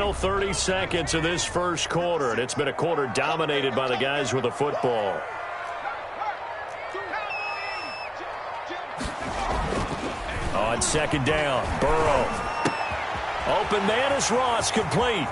Final 30 seconds of this first quarter, and it's been a quarter dominated by the guys with the football. On second down, Burrow. Open man is Ross, complete.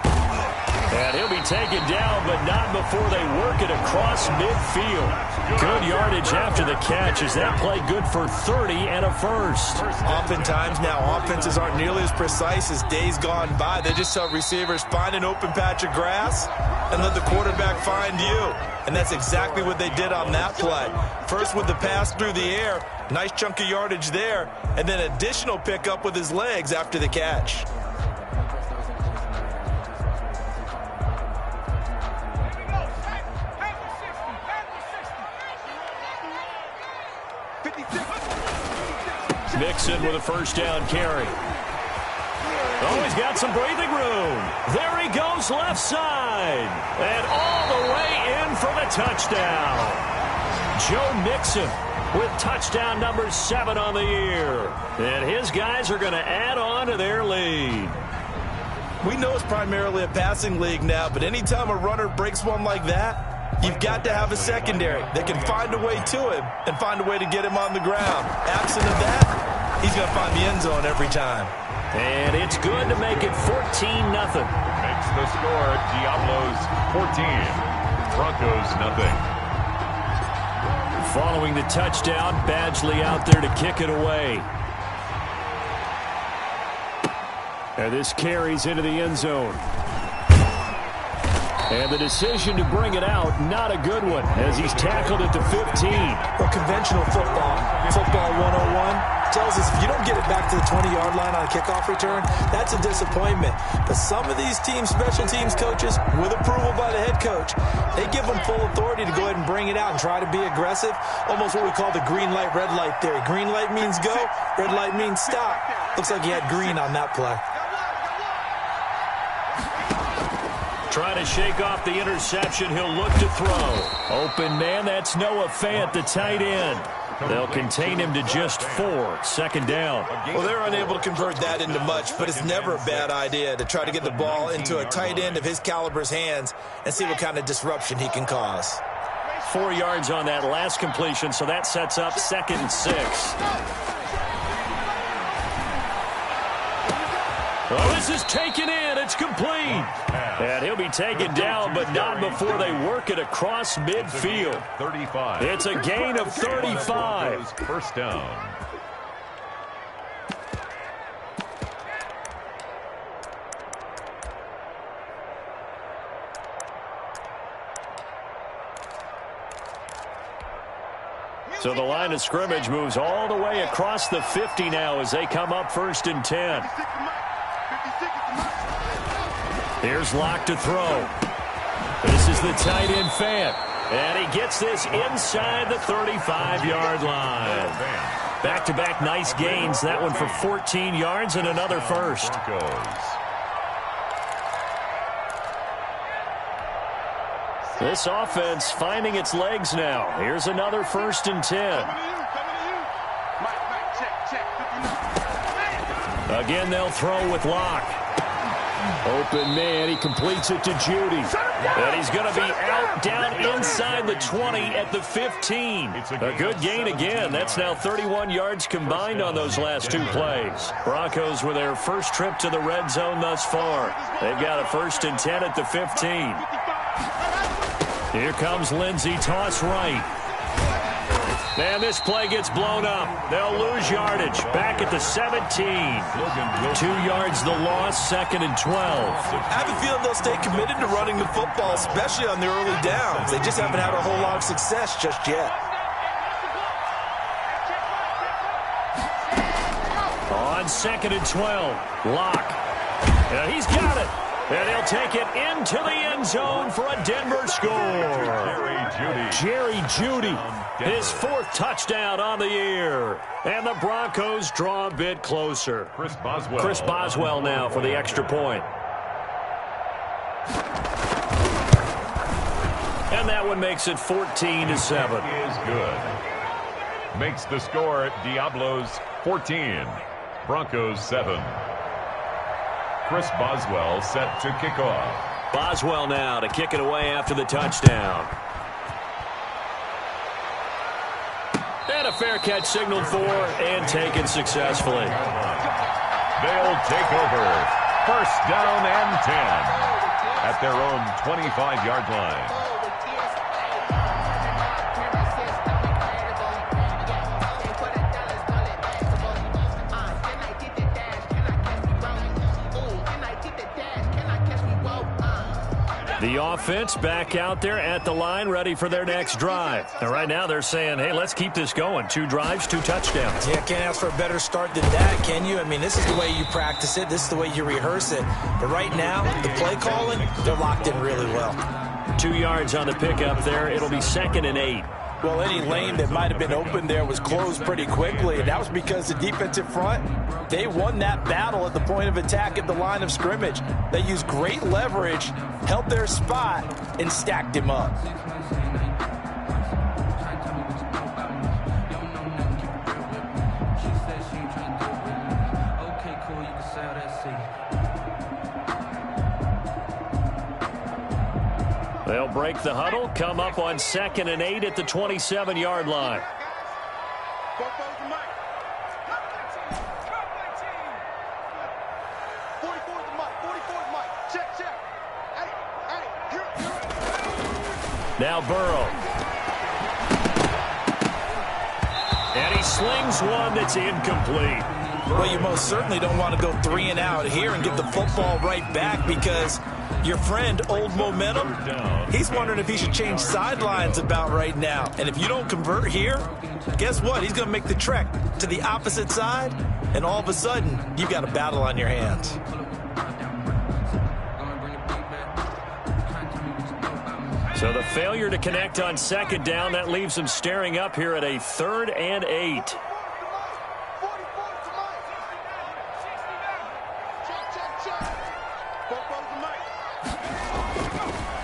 And he'll be taken down, but not before they work it across midfield. Good yardage after the catch as that play good for 30 and a first. Oftentimes now offenses aren't nearly as precise as days gone by. They just tell receivers, find an open patch of grass and let the quarterback find you. And that's exactly what they did on that play. First with the pass through the air, nice chunk of yardage there, and then additional pickup with his legs after the catch. Mixon with a first down carry. Oh, he's got some breathing room. There he goes left side. And all the way in for the touchdown. Joe Mixon with touchdown number 7 on the year. And his guys are going to add on to their lead. We know it's primarily a passing league now, but anytime a runner breaks one like that, you've got to have a secondary that can find a way to him and find a way to get him on the ground. Absent of that, he's going to find the end zone every time. And it's good to make it 14-0. Makes the score Diablos 14, Broncos nothing. Following the touchdown, Badgley out there to kick it away. And this carries into the end zone. And the decision to bring it out, not a good one, as he's tackled at the 15. Well, conventional football 101, tells us if you don't get it back to the 20-yard line on a kickoff return, that's a disappointment. But some of these teams, special teams coaches, with approval by the head coach, they give them full authority to go ahead and bring it out and try to be aggressive, almost what we call the green light, red light theory. Green light means go, red light means stop. Looks like he had green on that play. Trying to shake off the interception. He'll look to throw. Open man, that's Noah Fant, the tight end. They'll contain him to just 4. Second down. Well, they're unable to convert that into much, but it's never a bad idea to try to get the ball into a tight end of his caliber's hands and see what kind of disruption he can cause. 4 yards on that last completion, so that sets up 2nd and 6. Well, this is taken in. It's complete. And he'll be taken down, but not before they work it across midfield. 35. It's a gain of 35. First down. So the line of scrimmage moves all the way across the 50 now as they come up 1st and 10. Here's Locke to throw. This is the tight end Fant. And he gets this inside the 35-yard line. Back-to-back nice gains. That one for 14 yards and another first. This offense finding its legs now. Here's another 1st and 10. Again, they'll throw with Locke. Open man, he completes it to Judy. And he's going to be out down inside the 20 at the 15. A good gain again. That's now 31 yards combined on those last 2 plays. Broncos with their first trip to the red zone thus far. They've got a 1st and 10 at the 15. Here comes Lindsey, toss right. And this play gets blown up. They'll lose yardage. Back at the 17. 2 yards the loss, 2nd and 12. I have a feeling they'll stay committed to running the football, especially on the early downs. They just haven't had a whole lot of success just yet. On 2nd and 12, Locke. And he's got it. And he'll take it into the end zone for a Denver score. Jerry Jeudy, his 4th touchdown on the year. And the Broncos draw a bit closer. Chris Boswell now for the extra point. And that one makes it 14-7. Is good. Makes the score Diablos 14, Broncos 7. Chris Boswell set to kick off. Boswell now to kick it away after the touchdown. And a fair catch signaled for and taken successfully. They'll take over. First down and 10 at their own 25-yard line. The offense back out there at the line, ready for their next drive. And right now they're saying, hey, let's keep this going. 2 drives, 2 touchdowns. Yeah, can't ask for a better start than that, can you? I mean, this is the way you practice it. This is the way you rehearse it. But right now, the play calling, they're locked in really well. 2 yards on the pickup there. It'll be 2nd and 8. Well, any lane that might have been open there was closed pretty quickly, and that was because the defensive front, they won that battle at the point of attack at the line of scrimmage. They used great leverage, held their spot, and stacked him up. They'll break the huddle, come up on 2nd and 8 at the 27-yard line. Now Burrow. And he slings one that's incomplete. Well, you most certainly don't want to go 3 and out here and give the football right back, because your friend, Old Momentum, he's wondering if he should change sidelines about right now. And if you don't convert here, guess what? He's going to make the trek to the opposite side, and all of a sudden, you've got a battle on your hands. So the failure to connect on 2nd down, that leaves him staring up here at a 3rd and 8.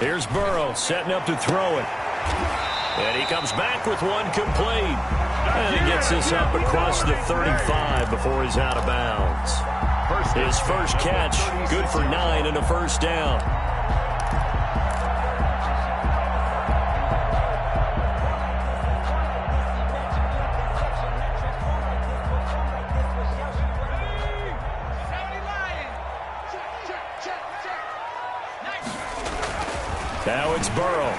Here's Burrow setting up to throw it. And he comes back with one complete. And he gets this up across the 35 before he's out of bounds. His first catch, good for 9 and a first down. Now it's Burrow.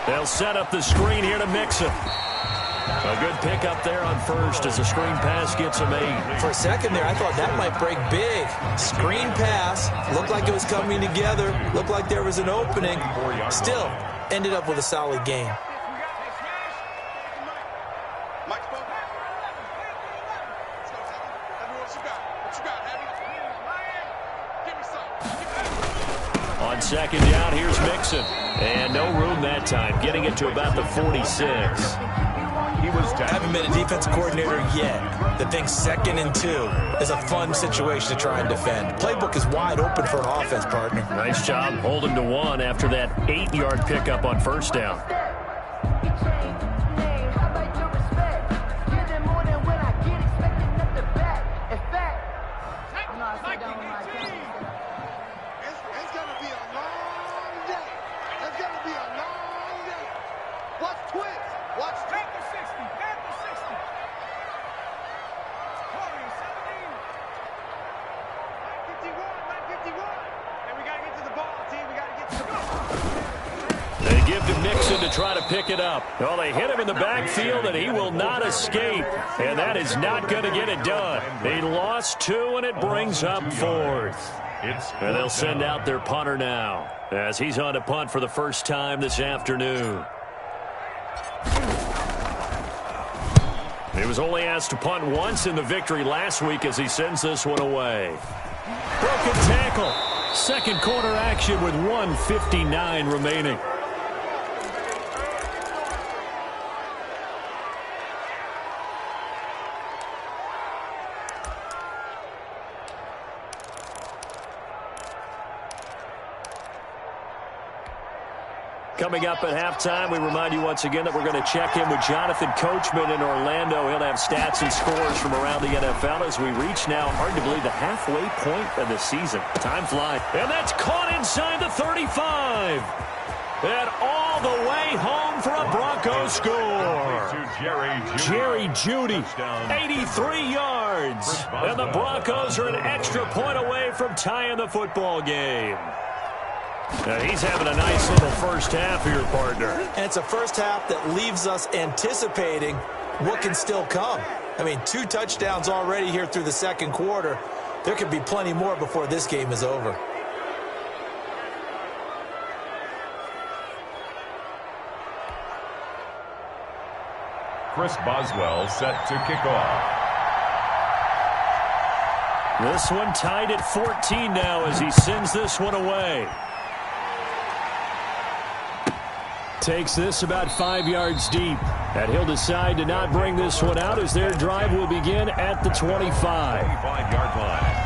They'll set up the screen here to mix him. A good pickup there on first as the screen pass gets him 8. For a second there, I thought that might break big. Screen pass, looked like it was coming together, looked like there was an opening. Still, ended up with a solid game. On 2nd down, here's Mixon. And no room that time, getting it to about the 46. I haven't been a defensive coordinator yet that thinks 2nd and 2 is a fun situation to try and defend. Playbook is wide open for an offense, partner. Nice job holding to 1 after that 8-yard pickup on first down. They give to Mixon to try to pick it up. Well, they hit him in the backfield, and he will not escape. And that is not going to get it done. He lost 2, and it brings up 4th. And they'll send out their punter now, as he's on to punt for the first time this afternoon. He was only asked to punt once in the victory last week as he sends this one away. Broken tackle. Second quarter action with 1:59 remaining. Coming up at halftime, we remind you once again that we're going to check in with Jonathan Coachman in Orlando. He'll have stats and scores from around the NFL as we reach now, arguably, the halfway point of the season. Time flies. And that's caught inside the 35. And all the way home for a Broncos score. Jerry Jeudy, 83 yards. And the Broncos are an extra point away from tying the football game. Now he's having a nice little first half here, partner. And it's a first half that leaves us anticipating what can still come. I mean, 2 touchdowns already here through the second quarter. There could be plenty more before this game is over. Chris Boswell set to kick off. This one tied at 14 now as he sends this one away. Takes this about 5 yards deep. And he'll decide to not bring this one out as their drive will begin at the 25. 25-yard line.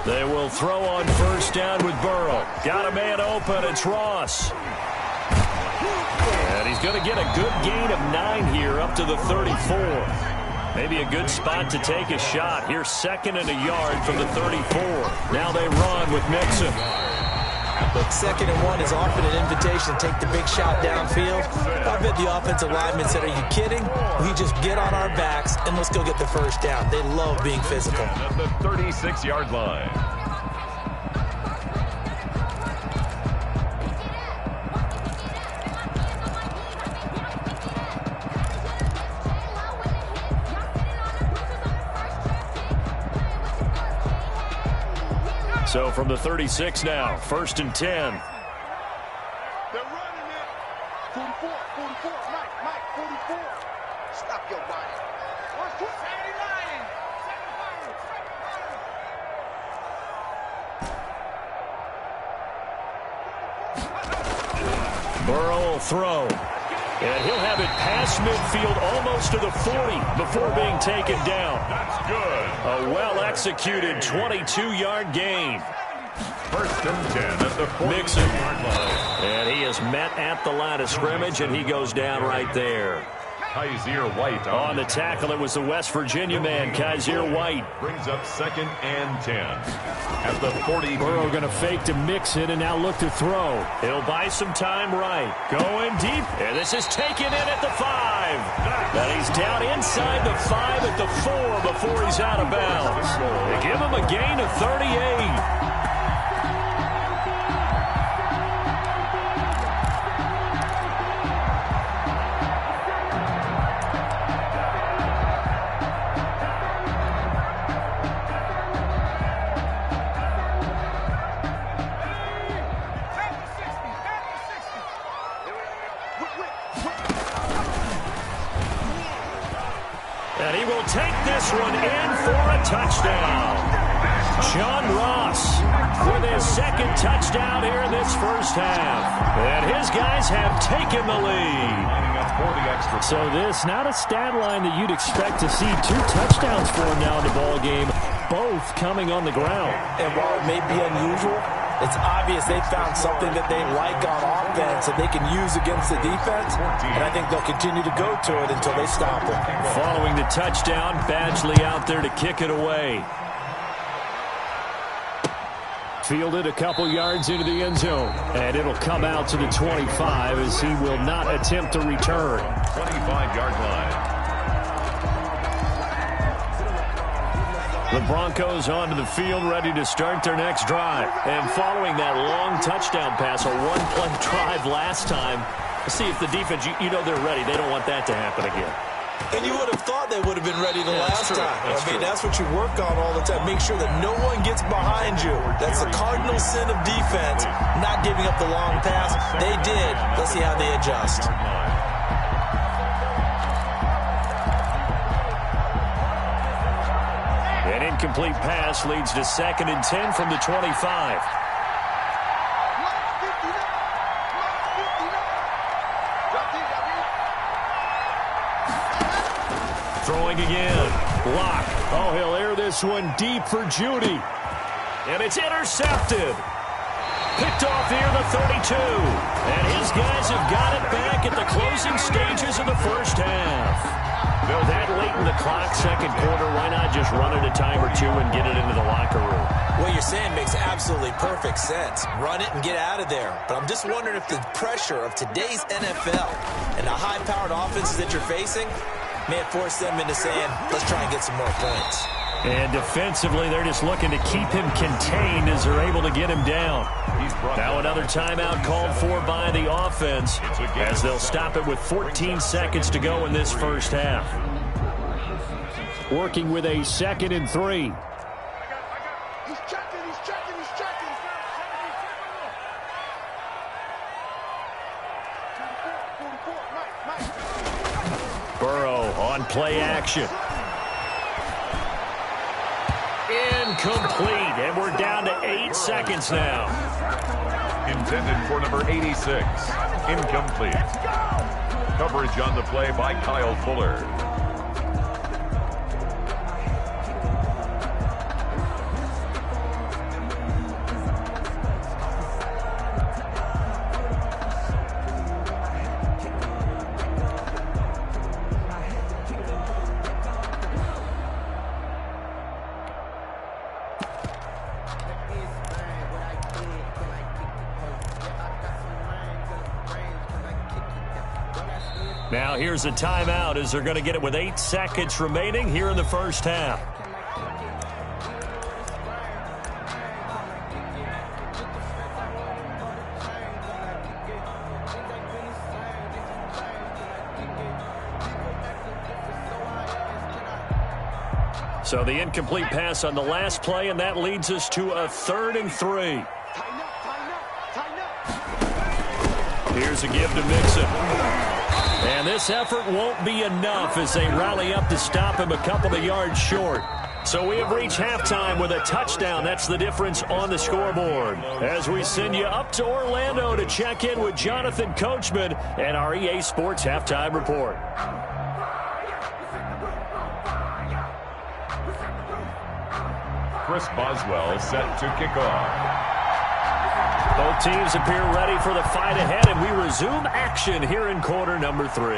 They will throw on first down with Burrow. Got a man open. It's Ross. And he's going to get a good gain of 9 here up to the 34. Maybe a good spot to take a shot. Here's 2nd and a yard from the 34. Now they run with Mixon. Look, 2nd and 1 is often an invitation to take the big shot downfield. I bet the offensive linemen said, are you kidding? We just get on our backs and let's go get the first down. They love being physical. At the 36-yard line. So from the 36 now, 1st and 10. They're running it. 44, 44, Mike, 44. Stop your body. Burrow will throw. And he'll have it past midfield almost to the 40 before being taken down. That's good. A well-executed 22-yard gain. 1st and 10 at the 40-yard line. And he is met at the line of scrimmage, and he goes down right there. Kaiser White On the tackle, it was the West Virginia man, Kaiser White. Brings up 2nd and 10 at the 40. Burrow going to fake to Mixon and now look to throw. He'll buy some time right. Going deep. And this is taken in at the 5. And he's down inside the 5 at the 4 before he's out of bounds. They give him a gain of 38. And he will take this one in for a touchdown. John Ross with his 2nd touchdown here in this first half. And his guys have taken the lead. So this, not a stat line that you'd expect to see 2 touchdowns for him now in the ball game, both coming on the ground. And while it may be unusual, it's obvious they found something that they like on offense that they can use against the defense, and I think they'll continue to go to it until they stop it. Following the touchdown, Badgley out there to kick it away. Fielded a couple yards into the end zone, and it'll come out to the 25 as he will not attempt to return. 25-yard line. The Broncos onto the field, ready to start their next drive. And following that long touchdown pass, a one-play drive last time, let's see if the defense, you know they're ready. They don't want that to happen again. And you would have thought they would have been ready the last time. That's what you work on all the time. Make sure that no one gets behind you. That's the cardinal sin of defense, not giving up the long pass. They did. Let's see how they adjust. An incomplete pass leads to 2nd and 10 from the 25. throwing again. Block. Oh, he'll air this one deep for Judy. And it's intercepted. Picked off near the 32. And his guys have got it back at the closing stages of the first half. That late in the clock, second quarter, why not just run it a time or two and get it into the locker room? What you're saying makes absolutely perfect sense. Run it and get out of there. But I'm just wondering if the pressure of today's NFL and the high-powered offenses that you're facing may have forced them into saying, let's try and get some more points. And defensively, they're just looking to keep him contained as they're able to get him down. Now another timeout called for by the offense as they'll stop it with 14 seconds to go in this first half. Working with a 2nd and 3. He's checking. Burrow on play action. Incomplete, and we're down to 8 seconds now. Intended for number 86. Incomplete. Coverage on the play by Kyle Fuller. Now here's a timeout as they're going to get it with 8 seconds remaining here in the first half. So the incomplete pass on the last play, and that leads us to a 3rd and 3. Here's a give to Mixon. And this effort won't be enough as they rally up to stop him a couple of yards short. So we have reached halftime with a touchdown. That's the difference on the scoreboard. As we send you up to Orlando to check in with Jonathan Coachman and our EA Sports Halftime Report. Chris Boswell set to kick off. Both teams appear ready for the fight ahead, and we resume action here in quarter number 3.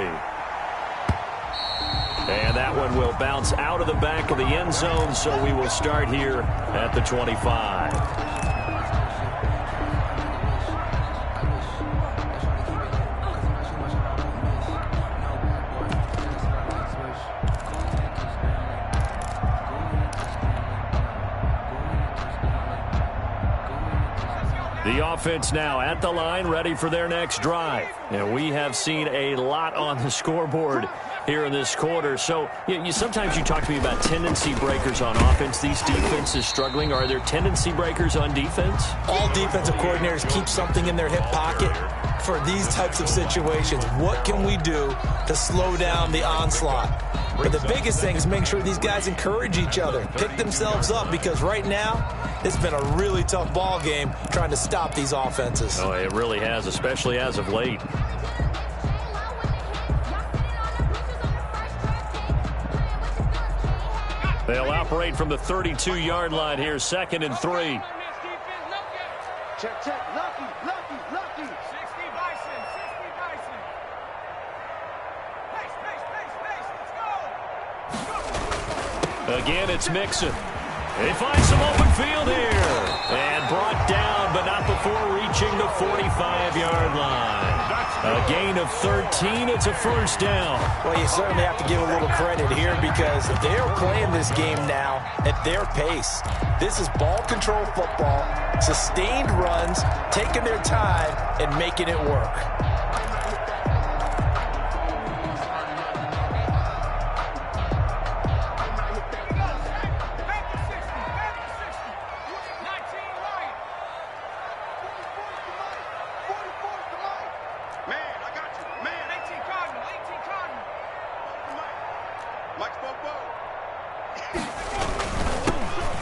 And that one will bounce out of the back of the end zone, so we will start here at the 25. The offense now at the line, ready for their next drive. And we have seen a lot on the scoreboard here in this quarter. So sometimes you talk to me about tendency breakers on offense. These defenses struggling. Are there tendency breakers on defense? All defensive coordinators keep something in their hip pocket for these types of situations. What can we do to slow down the onslaught? But the biggest thing is making sure these guys encourage each other, pick themselves up, because right now it's been a really tough ball game trying to stop these offenses. Oh, it really has, especially as of late. They'll operate from the 32-yard line here, 2nd and 3. Check. Lucky. 60 Bison. Pace. Let's go. Again, it's Mixon. They find some open field here. And brought down, but not before reaching the 45-yard line. A gain of 13. It's a first down. Well, you certainly have to give a little credit here because they're playing this game now at their pace. This is ball control football, sustained runs, taking their time, and making it work.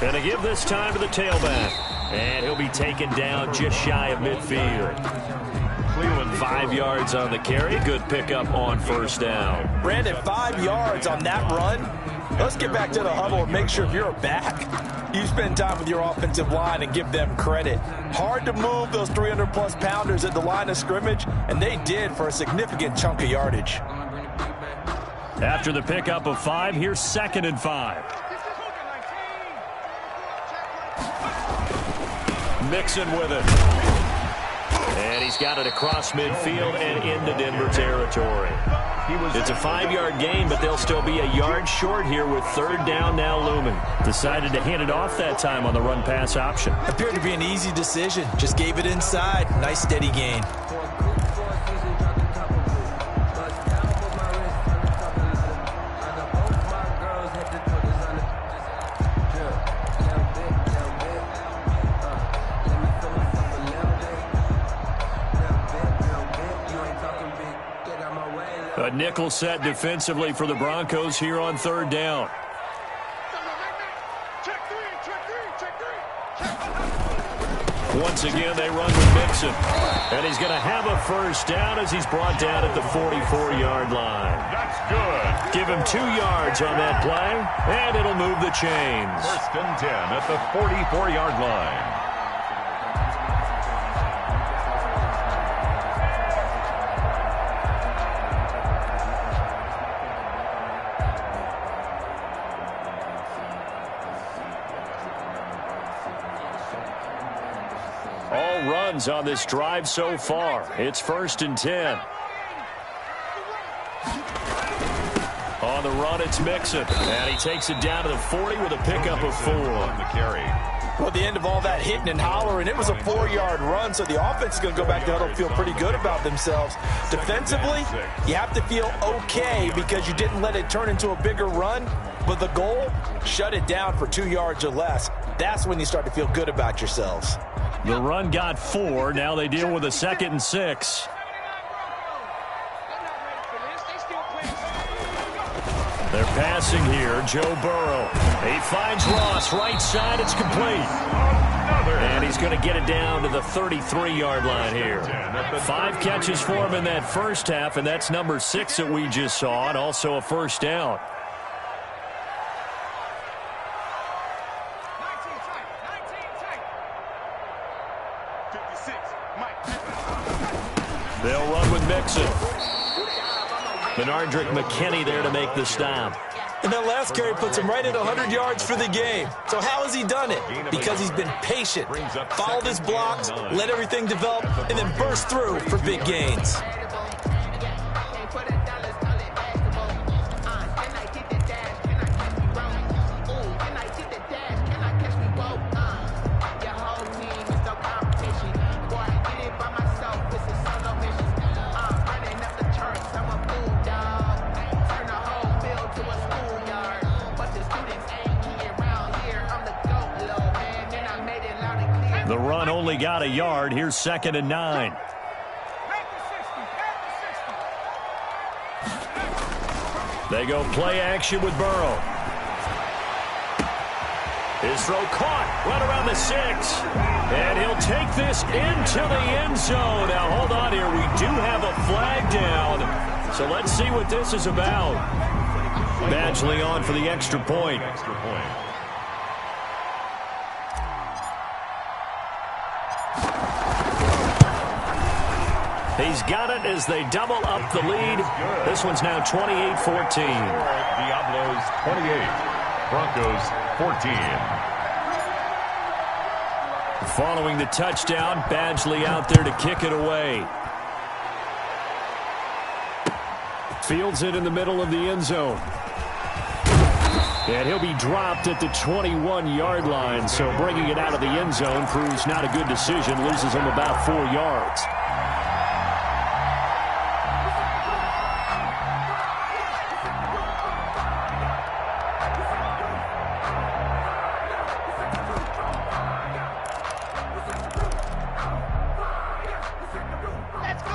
Gonna give this time to the tailback. And he'll be taken down just shy of midfield. Cleveland. 5 yards on the carry. Good pickup on first down. Brandon, 5 yards on that run. Let's get back to the huddle and make sure if you're a back, you spend time with your offensive line and give them credit. Hard to move those 300-plus pounders at the line of scrimmage, and they did for a significant chunk of yardage. After the pickup of 5, here's 2nd and 5. Mixon with it. And he's got it across midfield and into Denver territory. It's a 5-yard gain, but they'll still be a yard short here with 3rd down now looming. Decided to hand it off that time on the run-pass option. Appeared to be an easy decision. Just gave it inside. Nice steady gain. A nickel set defensively for the Broncos here on 3rd down. Once again, they run with Mixon. And he's going to have a first down as he's brought down at the 44-yard line. That's good. Give him 2 yards on that play, and it'll move the chains. 1st and 10 at the 44-yard line. All runs on this drive so far. It's 1st and 10. On the run, it's Mixon. And he takes it down to the 40 with a pickup of 4. On the carry. Well, at the end of all that hitting and hollering, it was a 4-yard run, so the offense is going to go back to huddle and feel pretty good about themselves. Defensively, you have to feel okay because you didn't let it turn into a bigger run, but the goal, shut it down for 2 yards or less. That's when you start to feel good about yourselves. The run got 4. Now they deal with a 2nd and 6. They're passing here. Joe Burrow. He finds Ross. Right side. It's complete. And he's going to get it down to the 33-yard line here. 5 catches for him in that first half, and that's number 6 that we just saw, and also a first down. They'll run with Mixon. Benardrick McKinney there to make the stop. And that last carry puts him right at 100 yards for the game. So how has he done it? Because he's been patient, followed his blocks, let everything develop, and then burst through for big gains. The run only got a yard. Here's 2nd and 9. They go play action with Burrow. His throw caught right around the 6. And he'll take this into the end zone. Now, hold on here. We do have a flag down. So let's see what this is about. Badgley on for the extra point. He's got it as they double up the lead. This one's now 28-14. Diablos 28, Broncos 14. Following the touchdown, Badgley out there to kick it away. Fields it in the middle of the end zone. And he'll be dropped at the 21-yard line, so bringing it out of the end zone proves not a good decision, loses him about 4 yards.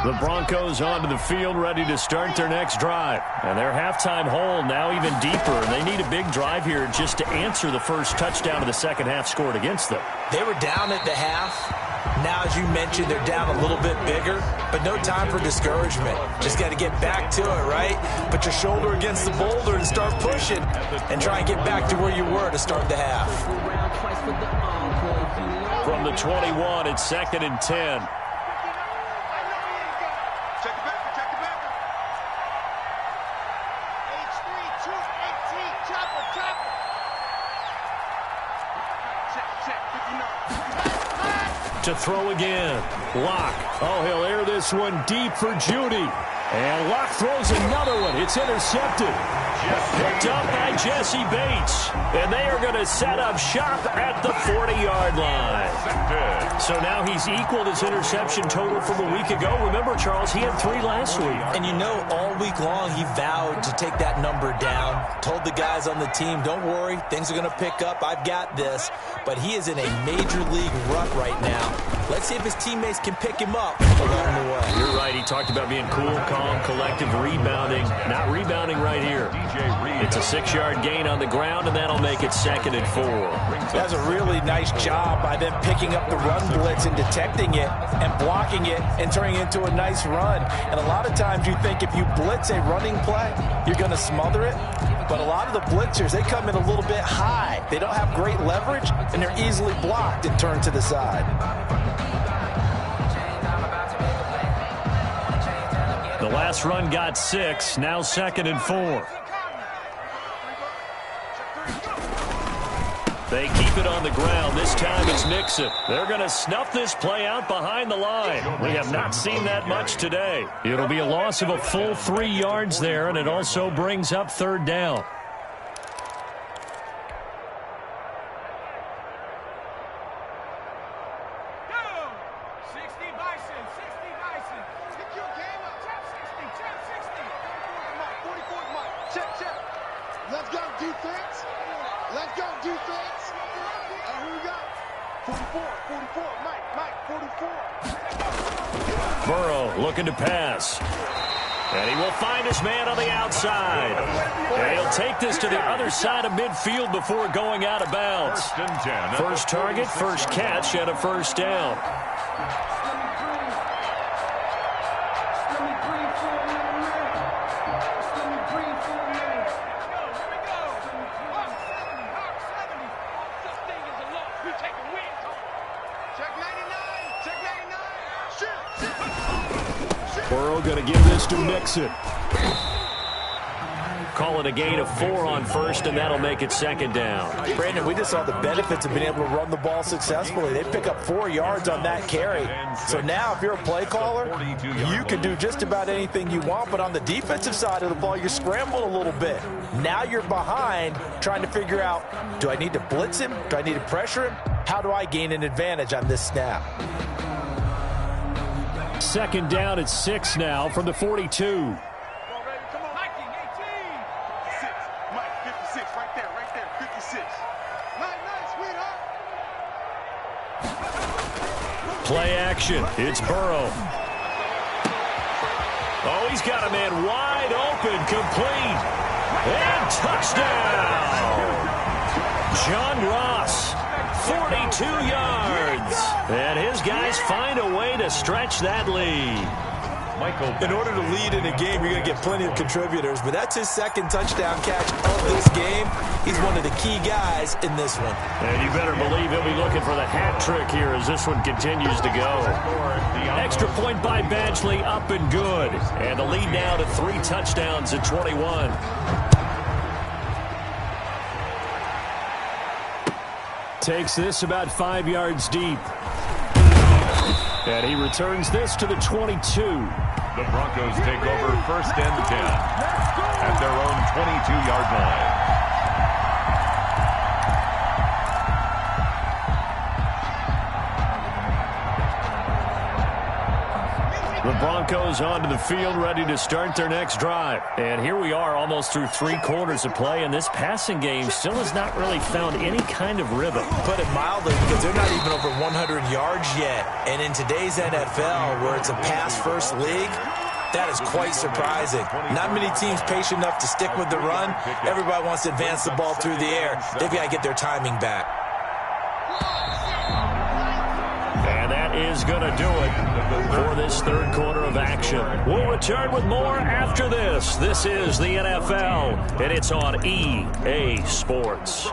The Broncos onto the field, ready to start their next drive. And their halftime hole now even deeper. And they need a big drive here just to answer the first touchdown of the second half scored against them. They were down at the half. now, as you mentioned, they're down a little bit bigger, but no time for discouragement. Just got to get back to it, right? Put your shoulder against the boulder and start pushing and try and get back to where you were to start the half. From the 21, it's 2nd and 10. To throw again. Locke. Oh, he'll air this one deep for Judy. And Locke throws another one. It's intercepted. Picked up by Jesse Bates. And they are going to set up shop at the 40-yard line. So now he's equaled his interception total from a week ago. Remember, Charles, he had 3 last week. And you know, all week long he vowed to take that number down. Told the guys on the team, don't worry, things are going to pick up. I've got this. But he is in a major league rut right now. Let's see if his teammates can pick him up along the way. You're right. He talked about being cool, calm, collective, rebounding. Not rebounding right here. It's a 6-yard gain on the ground, and that'll make it 2nd and 4. That's a really nice job by them picking up the run blitz and detecting it and blocking it and turning it into a nice run. And a lot of times you think if you blitz a running play, you're going to smother it. But a lot of the blitzers, they come in a little bit high. They don't have great leverage, and they're easily blocked and turned to the side. The last run got 6, now 2nd and 4. They keep it on the ground. This time it's Nixon. They're going to snuff this play out behind the line. We have not seen that much today. It'll be a loss of a full 3 yards there, and it also brings up 3rd down. Let's go, defense. Let's go, defense. And here we go. 44, Mike, 44. Burrow looking to pass. And he will find his man on the outside. And he'll take this to the other side of midfield before going out of bounds. 1st and 10. First target, first catch, and a 1st down. Burrow going to give this to Nixon. Call it a gain of 4 on 1st, and that'll make it 2nd down. Brandon, we just saw the benefits of being able to run the ball successfully. They pick up 4 yards on that carry. So now if you're a play caller, you can do just about anything you want, but on the defensive side of the ball, you're scrambling a little bit. Now you're behind trying to figure out, do I need to blitz him? Do I need to pressure him? How do I gain an advantage on this snap? 2nd down at 6 now from the 42. Play action. It's Burrow. Oh, he's got a man wide open, complete. And touchdown. John Ross, 42 yards. And his guys find a way to stretch that lead. In order to lead in a game, you're going to get plenty of contributors, but that's his 2nd touchdown catch of this game. He's one of the key guys in this one. And you better believe he'll be looking for the hat trick here as this one continues to go. Extra point by Badgley, up and good. And the lead now to 3 touchdowns at 21. Takes this about 5 yards deep. And he returns this to the 22. The Broncos take over 1st and 10 at their own 22-yard line. The Broncos onto the field, ready to start their next drive. And here we are almost through 3 quarters of play, and this passing game still has not really found any kind of rhythm. Put it mildly, because they're not even over 100 yards yet. And in today's NFL, where it's a pass-first league, that is quite surprising. Not many teams patient enough to stick with the run. Everybody wants to advance the ball through the air. They've got to get their timing back. And that is is going to do it for this third quarter of action. We'll return with more after this. This is the NFL, and it's on EA Sports.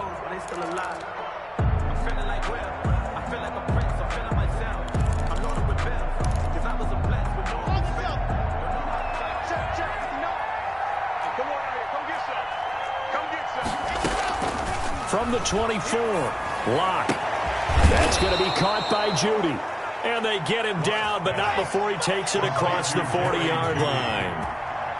From the 24, Locke. That's going to be caught by Judy. And they get him down, but not before he takes it across the 40-yard line.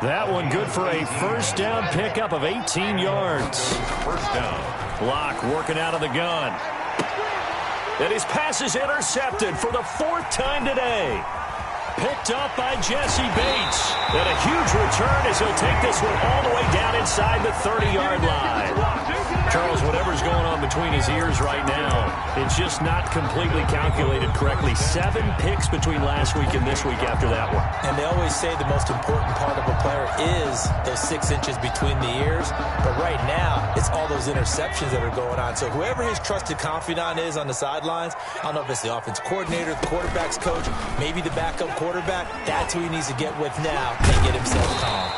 That one good for a first down pickup of 18 yards. First down. Locke working out of the gun. And his pass is intercepted for the fourth time today. Picked up by Jesse Bates. And a huge return as he'll take this one all the way down inside the 30-yard line. Charles, whatever's going on between his ears right now, it's just not completely calculated correctly. 7 picks between last week and this week after that one. And they always say the most important part of a player is those 6 inches between the ears. But right now, it's all those interceptions that are going on. So whoever his trusted confidant is on the sidelines, I don't know if it's the offense coordinator, the quarterback's coach, maybe the backup quarterback, that's who he needs to get with now and get himself calm.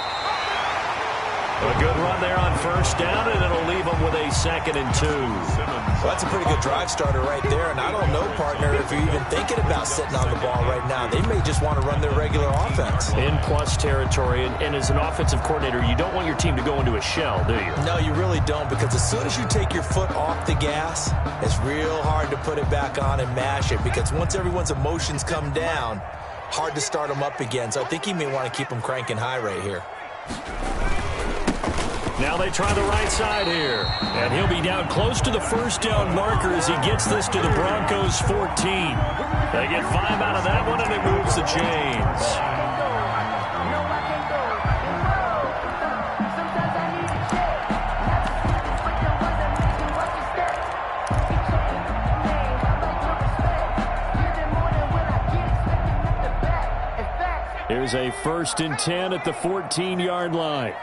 A good run there on first down, and it'll leave them with a 2nd and 2. Well, that's a pretty good drive starter right there, and I don't know, partner, if you're even thinking about sitting on the ball right now. They may just want to run their regular offense. In plus territory, and as an offensive coordinator, you don't want your team to go into a shell, do you? No, you really don't, because as soon as you take your foot off the gas, it's real hard to put it back on and mash it, because once everyone's emotions come down, hard to start them up again. So I think he may want to keep them cranking high right here. Now they try the right side here. And he'll be down close to the first down marker as he gets this to the Broncos 14. They get 5 out of that one, and it moves the chains. Here's a 1st and 10 at the 14-yard line.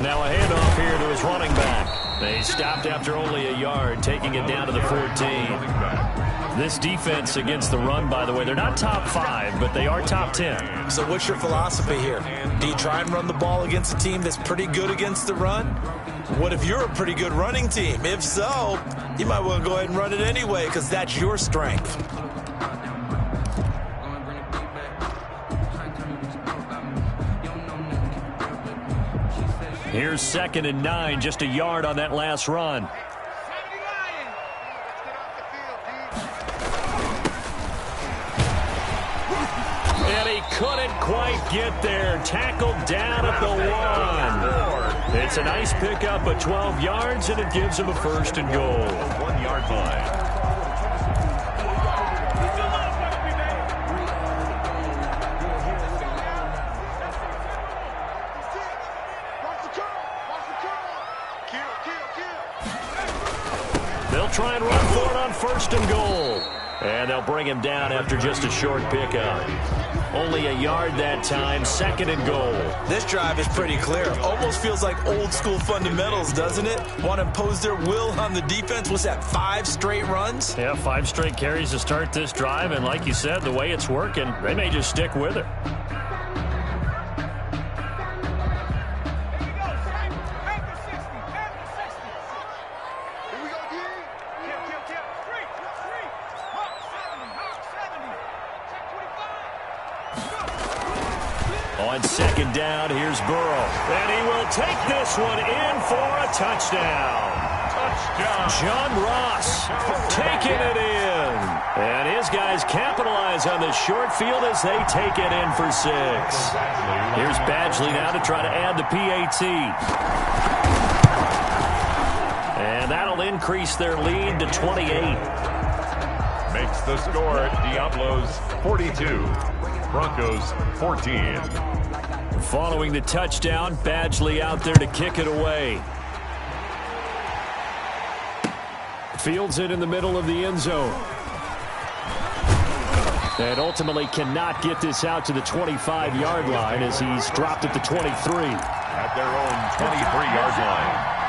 Now a handoff here to his running back. They stopped after only a yard, taking it down to the 14. This defense against the run, by the way, they're not top 5, but they are top 10. So what's your philosophy here? Do you try and run the ball against a team that's pretty good against the run? What if you're a pretty good running team? If so, you might want to go ahead and run it anyway, because that's your strength. Here's 2nd and 9, just a yard on that last run. And he couldn't quite get there. Tackled down at the 1. It's a nice pickup of 12 yards, and it gives him a 1st and goal. 1-yard line. They'll try and run for it on 1st and goal. And they'll bring him down after just a short pickup. Only a yard that time, 2nd and goal. This drive is pretty clear. Almost feels like old school fundamentals, doesn't it? Want to impose their will on the defense. What's that, 5 straight runs? Yeah, 5 straight carries to start this drive. And like you said, the way it's working, they may just stick with it. On 2nd down, here's Burrow. And he will take this one in for a touchdown. Touchdown. John Ross taking it in. And his guys capitalize on the short field as they take it in for 6. Here's Badgley now to try to add the PAT. And that'll increase their lead to 28. Makes the score Diablos 42. Broncos 14. Following the touchdown, Badgley out there to kick it away. Fields it in the middle of the end zone. And ultimately cannot get this out to the 25-yard line as he's dropped at the 23. at their own 23-yard line.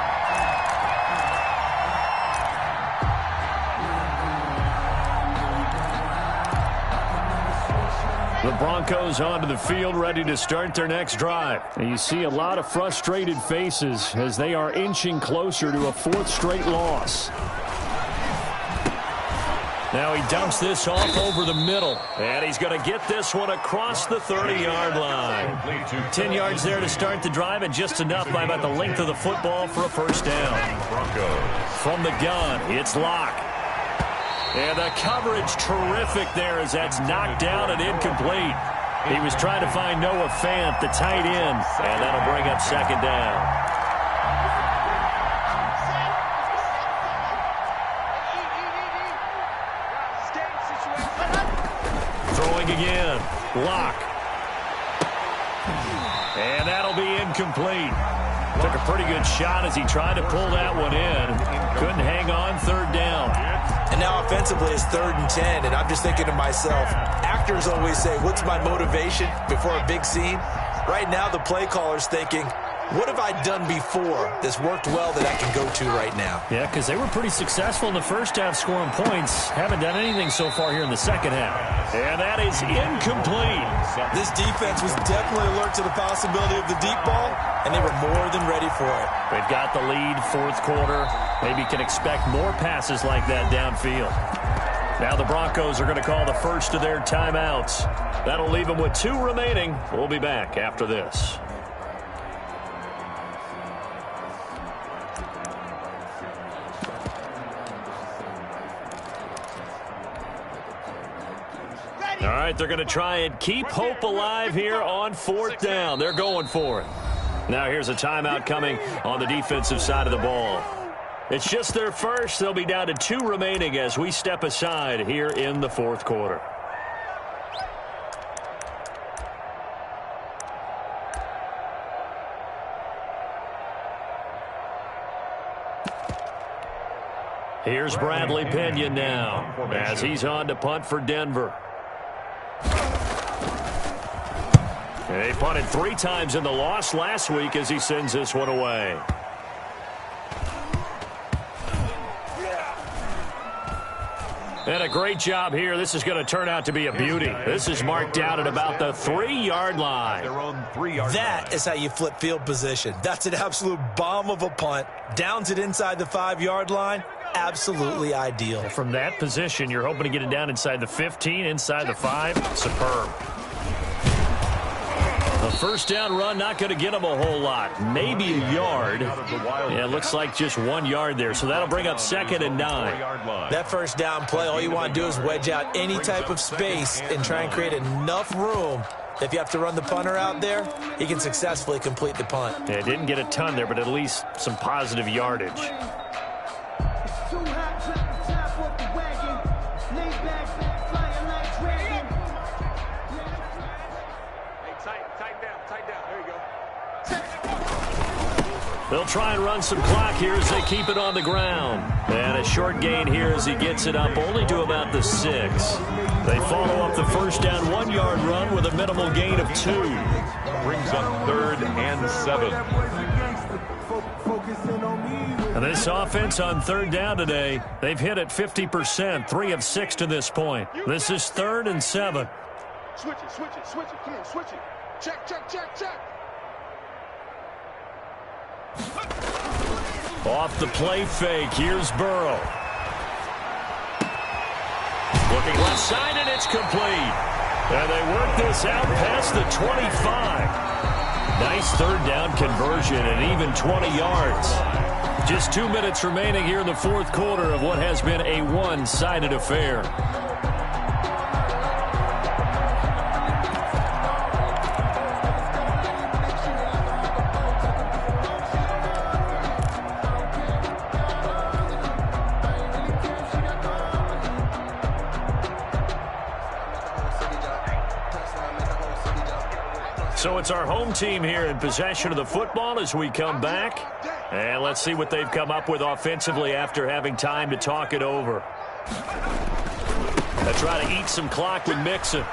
The Broncos onto the field, ready to start their next drive. And you see a lot of frustrated faces as they are inching closer to a fourth straight loss. Now he dumps this off over the middle. And he's going to get this one across the 30-yard line. 10 yards there to start the drive, and just enough by about the length of the football for a first down. From the gun, it's Locke. And the coverage terrific there as that's knocked down and incomplete. He was trying to find Noah Fant, the tight end, and that'll bring up second down. Throwing again, Locke. And that'll be incomplete. Took a pretty good shot as he tried to pull that one in. Couldn't hang on, third down. And now offensively it's 3rd and 10, and I'm just thinking to myself, actors always say, what's my motivation before a big scene? Right now the play caller's thinking, what have I done before that's worked well that I can go to right now? Yeah, because they were pretty successful in the first half scoring points. Haven't done anything so far here in the second half. And that is incomplete. This defense was definitely alert to the possibility of the deep ball, and they were more than ready for it. They've got the lead, fourth quarter. Maybe can expect more passes like that downfield. Now the Broncos are going to call the first of their timeouts. That'll leave them with 2 remaining. We'll be back after this. All right, they're going to try and keep hope alive here on 4th down. They're going for it. Now here's a timeout coming on the defensive side of the ball. It's just their first. They'll be down to 2 remaining as we step aside here in the 4th quarter. Here's Bradley Pinion now as he's on to punt for Denver. They punted 3 times in the loss last week as he sends this one away. And a great job here. This is going to turn out to be a beauty. This is marked out at about the 3-yard line. That is how you flip field position. That's an absolute bomb of a punt. Downs it inside the 5-yard line. Absolutely ideal. From that position, you're hoping to get it down inside the 15, inside the 5. Superb. A first down run, not going to get him a whole lot. Maybe a yard. Yeah, it looks like just 1 yard there. So that'll bring up 2nd and 9. That first down play, all you want to do is wedge out any type of space and try and create enough room. If you have to run the punter out there, he can successfully complete the punt. Yeah, didn't get a ton there, but at least some positive yardage. They'll try and run some clock here as they keep it on the ground. And a short gain here as he gets it up only to about the 6. They follow up the first down 1-yard run with a minimal gain of 2. Brings up 3rd and 7. And this offense on 3rd down today, they've hit it 50%, 3 of 6 to this point. This is 3rd and 7. Switch it, switch it, switch it. Come on, switch it. Check, check, check, check. Off the play fake, here's Burrow. Looking left side, and it's complete. And they work this out past the 25. Nice 3rd down conversion and even 20 yards. Just 2 minutes remaining here in the 4th quarter of what has been a one-sided affair. So it's our home team here in possession of the football as we come back. And let's see what they've come up with offensively after having time to talk it over. They try to eat some clock with Mixon.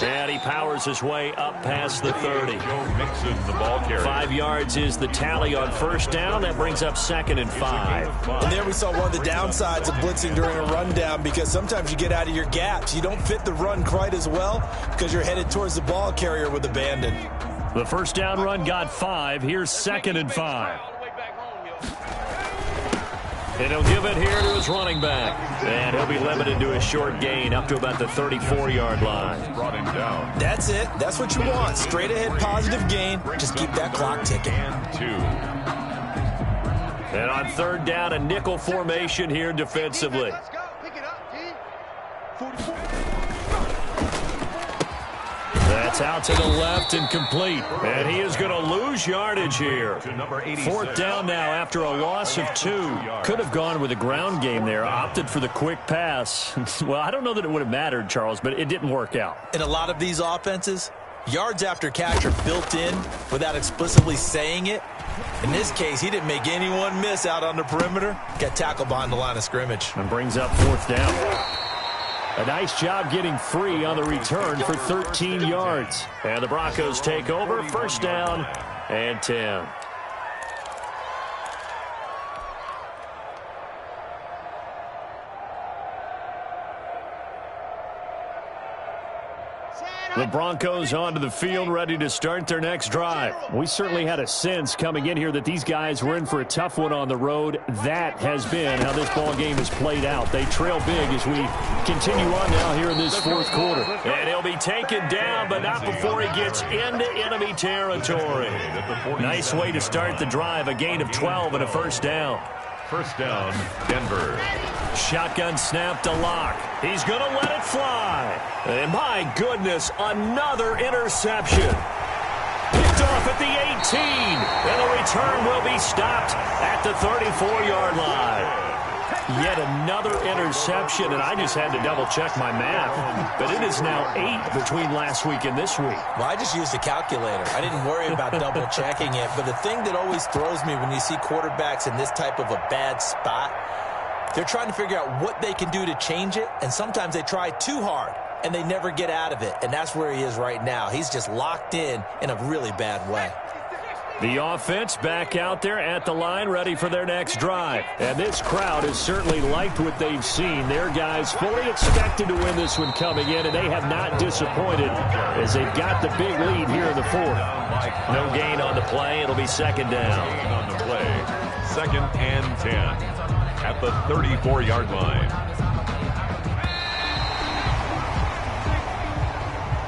And he powers his way up past the 30. Joe Mixon, the ball carrier. 5 yards is the tally on first down. That brings up 2nd and 5. And there we saw one of the downsides of blitzing during a rundown, because sometimes you get out of your gaps. You don't fit the run quite as well because you're headed towards the ball carrier with abandon. The first down run got 5. Here's 2nd and 5. And he'll give it here to his running back. And he'll be limited to a short gain up to about the 34-yard line. Brought him down. That's it. That's what you want. Straight ahead positive gain. Just keep that clock ticking. And 2. And on third down, a nickel formation here defensively. Let's go. Pick it up, D. 44. That's out to the left and complete. And he is going to lose yardage here. Fourth down now after a loss of 2. Could have gone with a ground game there. Opted for the quick pass. Well, I don't know that it would have mattered, Charles, but it didn't work out. In a lot of these offenses, yards after catch are built in without explicitly saying it. In this case, he didn't make anyone miss out on the perimeter. Got tackled behind the line of scrimmage. And brings up fourth down. A nice job getting free on the return for 13 yards. And the Broncos take over. First down and 10. The Broncos onto the field, ready to start their next drive. We certainly had a sense coming in here that these guys were in for a tough one on the road. That has been how this ball game has played out. They trail big as we continue on now here in this fourth quarter. And he'll be taken down, but not before he gets into enemy territory. Nice way to start the drive, a gain of 12 and a first down. First down, Denver. Shotgun snap to Locke. He's going to let it fly. And my goodness, another interception. Picked off at the 18. And the return will be stopped at the 34-yard line. Yet another interception, and I just had to double-check my math. But it is now 8 between last week and this week. Well, I just used a calculator. I didn't worry about double-checking it. But the thing that always throws me when you see quarterbacks in this type of a bad spot, they're trying to figure out what they can do to change it, and sometimes they try too hard, and they never get out of it. And that's where he is right now. He's just locked in a really bad way. The offense back out there at the line, ready for their next drive. And this crowd has certainly liked what they've seen. Their guys fully expected to win this one coming in, and they have not disappointed as they've got the big lead here in the fourth. No gain on the play. It'll be second down. On the play, 2nd and 10 at the 34-yard line.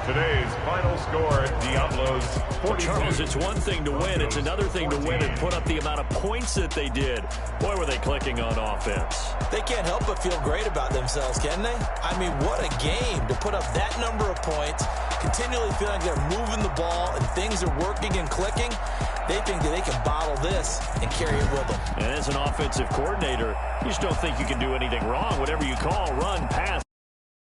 Today's final score, Diablos 42. Charles, it's one thing to win. It's another thing to win and put up the amount of points that they did. Boy, were they clicking on offense. They can't help but feel great about themselves, can they? I mean, what a game to put up that number of points, continually feeling like they're moving the ball and things are working and clicking. They think that they can bottle this and carry it with them. And as an offensive coordinator, you just don't think you can do anything wrong. Whatever you call, run, pass,